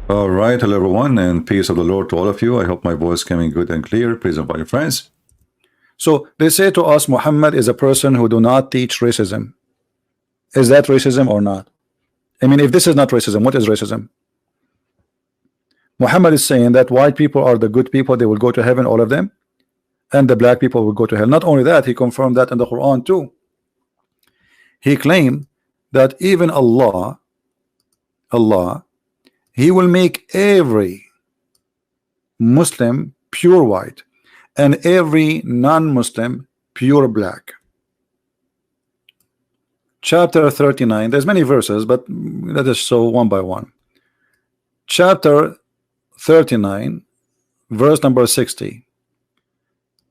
All right, hello everyone, and peace of the Lord to all of you. I hope my voice coming good and clear. Please invite your friends. So they say to us, Muhammad is a person who do not teach racism. Is that racism or not? I mean, if this is not racism, what is racism? Muhammad is saying that white people are the good people; they will go to heaven, all of them, and the black people will go to hell. Not only that, he confirmed that in the Quran too. He claimed that even Allah, He will make every Muslim pure white and every non-Muslim pure black. Chapter 39, there's many verses, but let us show one by one. Chapter 39, verse number 60,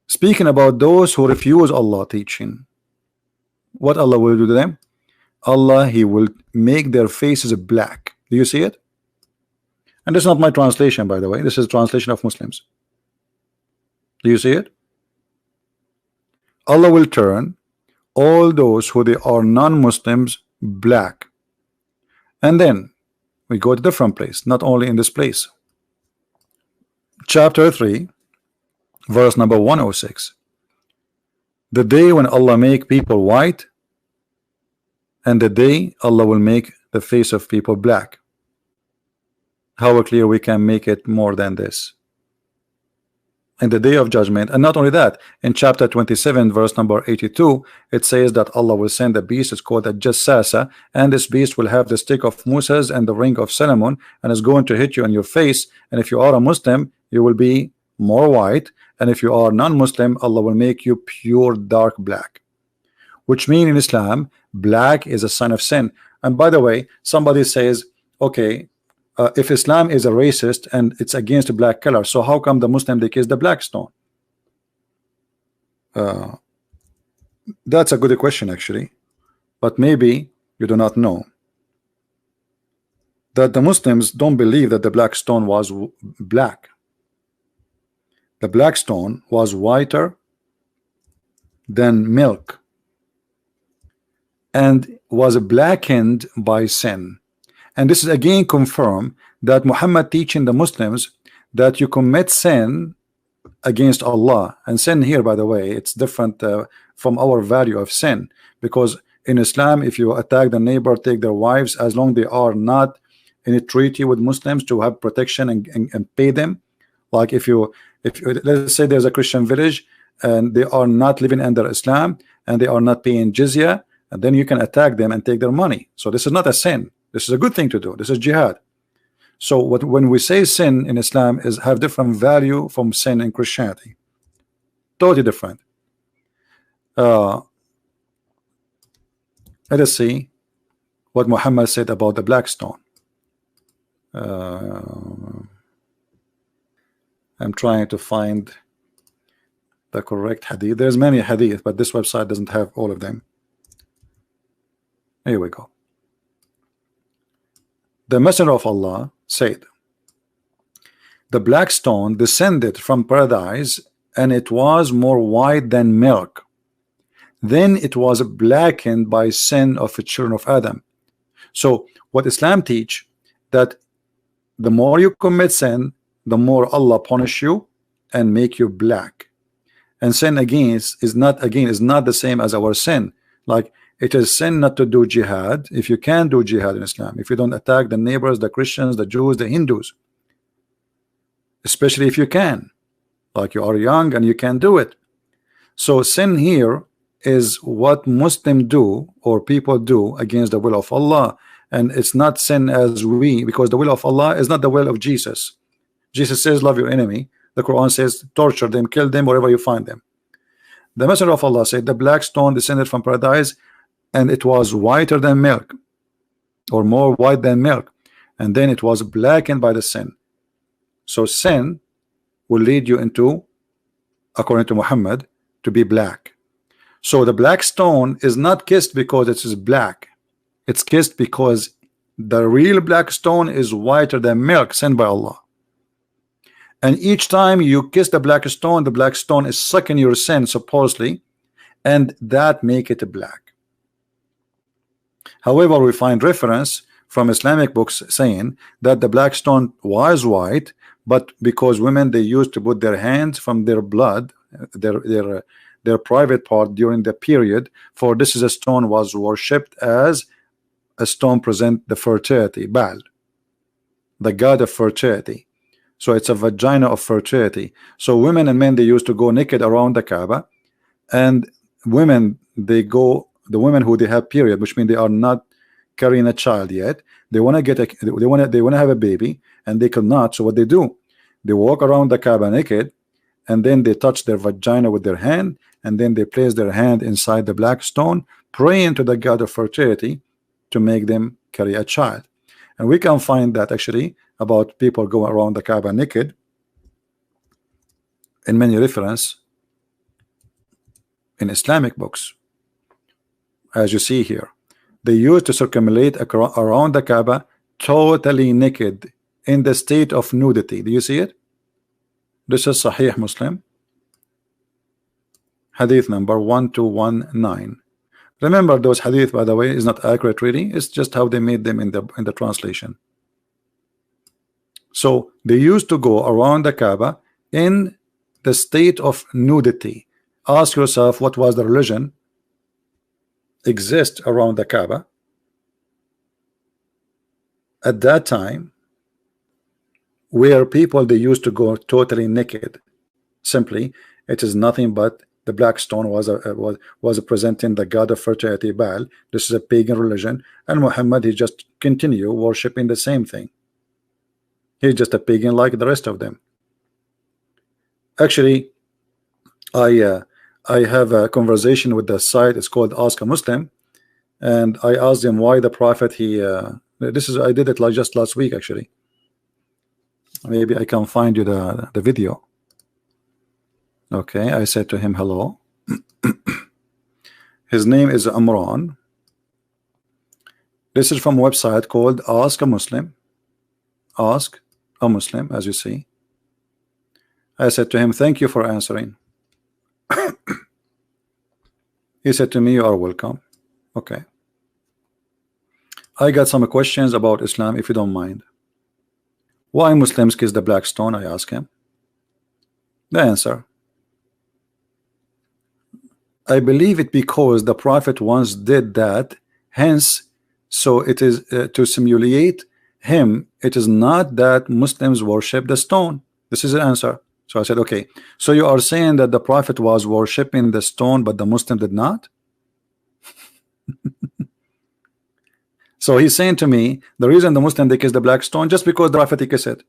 speaking about those who refuse Allah teaching. What Allah will do to them? Allah, He will make their faces black. Do you see it? And this is not my translation, by the way. This is translation of Muslims. Do you see it? Allah will turn all those who they are non-Muslims black. And then we go to a different place, not only in this place. Chapter 3, verse number 106. The day when Allah make people white, and the day Allah will make the face of people black. How clear we can make it more than this? In the day of judgment. And not only that, in chapter 27 verse number 82, it says that Allah will send a beast. It's called a Jassasa, and this beast will have the stick of Moses and the ring of Solomon, and is going to hit you in your face. And if you are a Muslim, you will be more white, and if you are non-Muslim, Allah will make you pure dark black, which means in Islam black is a sign of sin. And by the way, somebody says, okay, if Islam is a racist and it's against the black color, so how come the Muslim they kiss the black stone? That's a good question actually, but maybe you do not know that the Muslims don't believe that the black stone was black. The black stone was whiter than milk and was blackened by sin. And this is again confirmed that Muhammad teaching the Muslims that you commit sin against Allah. And sin here, by the way, it's different from our value of sin, because in Islam, if you attack the neighbor, take their wives, as long they are not in a treaty with Muslims to have protection and pay them. Like if let's say there's a Christian village and they are not living under Islam and they are not paying jizya, and then you can attack them and take their money. So this is not a sin. This is a good thing to do. This is jihad. So when we say sin in Islam is have different value from sin in Christianity. Totally different. Let us see what Muhammad said about the black stone. I'm trying to find the correct hadith. There's many hadith, but this website doesn't have all of them. Here we go. The Messenger of Allah said, the black stone descended from paradise, and it was more white than milk. Then it was blackened by sin of the children of Adam. So what Islam teach, that the more you commit sin, the more Allah punish you and make you black. And sin again is not the same as our sin. Like it is sin not to do jihad. If you can do jihad in Islam, if you don't attack the neighbors, the Christians, the Jews, the Hindus, especially if you can, like you are young and you can do it. So sin here is what Muslims do or people do against the will of Allah, and it's not sin as because the will of Allah is not the will of Jesus. Jesus says love your enemy. The Quran says torture them, kill them wherever you find them. The Messenger of Allah said the black stone descended from paradise, and it was whiter than milk, or more white than milk, and then it was blackened by the sin. So sin will lead you into, according to Muhammad, to be black. So the black stone is not kissed because it is black. It's kissed because the real black stone is whiter than milk sent by Allah. And each time you kiss the black stone is sucking your sin supposedly, and that make it black. However, we find reference from Islamic books saying that the black stone was white, but because women, they used to put their hands from their blood, their private part during the period, for this is a stone was worshipped as a stone present the fertility, Baal, the god of fertility. So it's a vagina of fertility. So women and men, they used to go naked around the Kaaba, and women, the women who they have period, which means they are not carrying a child yet, they want to get a, they want to have a baby, and they cannot. So what they do, they walk around the Kaaba naked, and then they touch their vagina with their hand, and then they place their hand inside the black stone, praying to the god of fertility to make them carry a child. And we can find that actually about people going around the Kaaba naked in many reference in Islamic books, as you see here. They used to circumambulate around the Kaaba totally naked in the state of nudity. Do you see it? This is Sahih Muslim, hadith number 1219. Remember, those hadith, by the way, is not accurate really. It's just how they made them in the translation. So they used to go around the Kaaba in the state of nudity. Ask yourself, what was the religion exist around the Kaaba at that time, where people, they used to go totally naked? Simply, it is nothing but the black stone was presenting the god of fertility, Baal. This is a pagan religion, and Muhammad, he just continue worshiping the same thing. He's just a pagan like the rest of them. Actually, I have a conversation with the site. It's called Ask a Muslim, and I asked him why the Prophet, I did it like just last week actually. Maybe I can find you the video. Okay, I said to him hello. His name is Amran. This is from a website called Ask a Muslim. Ask a Muslim, as you see. I said to him, thank you for answering. He said to me, you are welcome. Okay. I got some questions about Islam, if you don't mind. Why Muslims kiss the black stone? I asked him. The answer: I believe it because the Prophet once did that, hence, so it is to simulate him. It is not that Muslims worship the stone. This is the answer. So I said, okay, so you are saying that the Prophet was worshiping the stone, but the Muslim did not? So he's saying to me, the reason the Muslim, they kiss the black stone, just because the Prophet, he kiss it.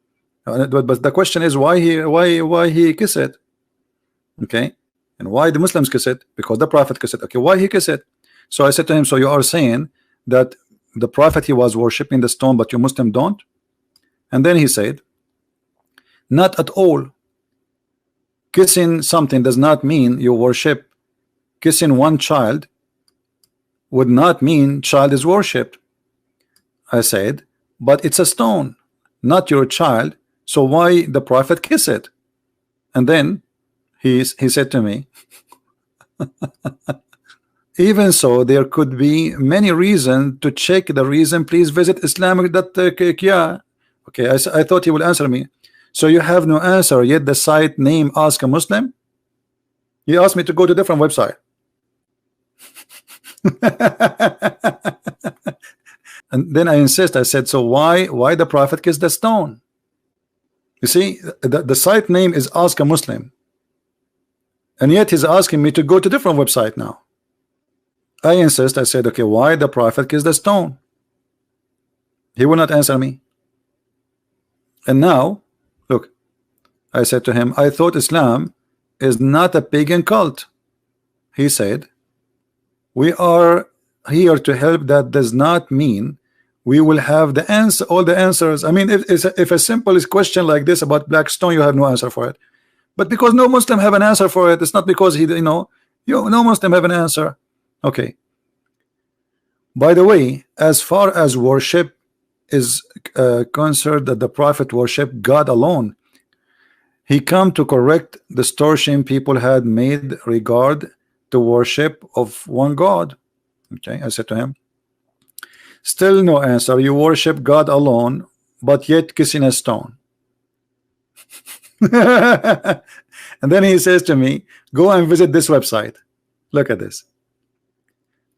But the question is, why he kiss it? Okay. And why the Muslims kiss it? Because the Prophet kiss it. Okay, why he kiss it? So I said to him, so you are saying that the Prophet, he was worshiping the stone, but you Muslim don't? And then he said, not at all. Kissing something does not mean you worship. Kissing one child would not mean child is worshipped. I said, but it's a stone, not your child, so why the Prophet kiss it? And then he said to me, even so, there could be many reasons to check the reason. Please visit Islamic. Okay, I thought he would answer me. So you have no answer, yet the site name Ask a Muslim? He asked me to go to a different website. And then I insist, I said, so why the Prophet kissed the stone? You see, the site name is Ask a Muslim, and yet he's asking me to go to a different website now. I insist, I said, okay, why the Prophet kissed the stone? He will not answer me. And now, look, I said to him, I thought Islam is not a pagan cult. He said, we are here to help. That does not mean we will have the answer, all the answers. I mean, if a simple question like this about black stone, you have no answer for it. But because no Muslim have an answer for it, it's not because he, no Muslim have an answer. Okay. By the way, as far as worship is concerned, that the Prophet worshiped God alone, he come to correct the distortion people had made regard to worship of one God. Okay, I said to him, Still no answer. You worship God alone, but yet kissing a stone. And then he says to me, go and visit this website. Look at this.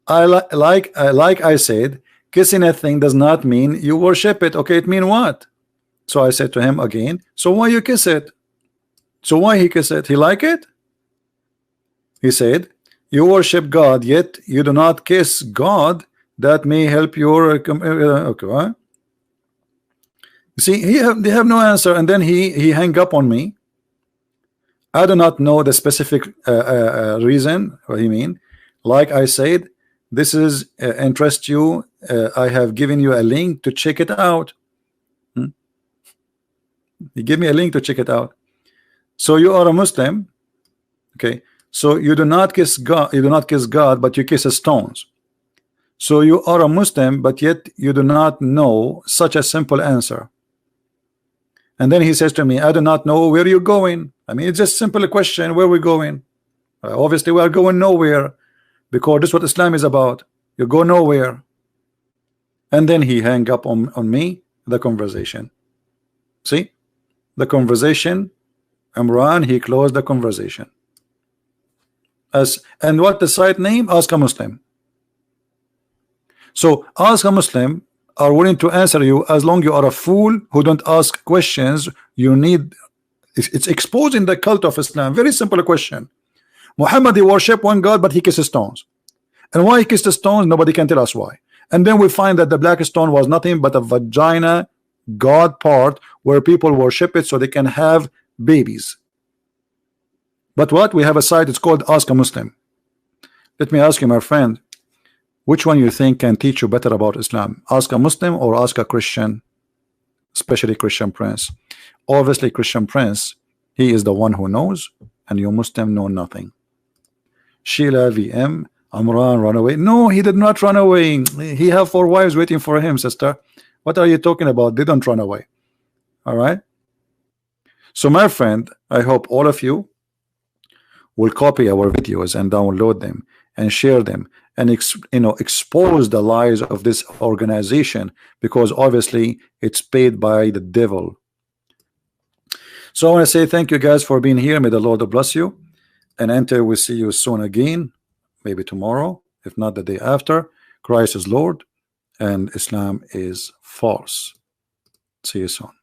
Like I said, kissing a thing does not mean you worship it. Okay, it mean what? So I said to him again, so why you kiss it? So why he kiss it? He like it? He said, you worship God, yet you do not kiss God. That may help your okay. Huh? You see, they have no answer, and then he hang up on me. I do not know the specific reason. What he mean? Like I said, this is interest you. I have given you a link to check it out. He gave me a link to check it out. So you are a Muslim, okay? So you do not kiss God. You do not kiss God, but you kiss stones. So you are a Muslim, but yet you do not know such a simple answer. And then he says to me, I do not know where you're going. I mean, it's just simple question, where we going? Obviously we are going nowhere, because this is what Islam is about. You go nowhere. And then he hang up on me the conversation. See the conversation, Imran, he closed the conversation. And what the site name? Ask a Muslim. So Ask a Muslim are willing to answer you as long you are a fool who don't ask questions. You need, it's exposing the cult of Islam. Very simple question. Muhammad, he worship one God, but he kisses stones. And why he kissed the stones, nobody can tell us why. And then we find that the black stone was nothing but a vagina God part where people worship it so they can have babies. But what? We have a site, it's called Ask a Muslim. Let me ask you, my friend, which one you think can teach you better about Islam? Ask a Muslim or ask a Christian, especially Christian Prince? Obviously Christian Prince, he is the one who knows, and you Muslim know nothing. Sheila VM, Amran run away. No, he did not run away. He have 4 wives waiting for him, sister. What are you talking about? They don't run away. All right. So my friend, I hope all of you will copy our videos and download them and share them and expose the lies of this organization, because obviously it's paid by the devil. So I want to say thank you guys for being here. May the Lord bless you, and until we see you soon again, maybe tomorrow, if not the day after. Christ is Lord and Islam is false. See you soon.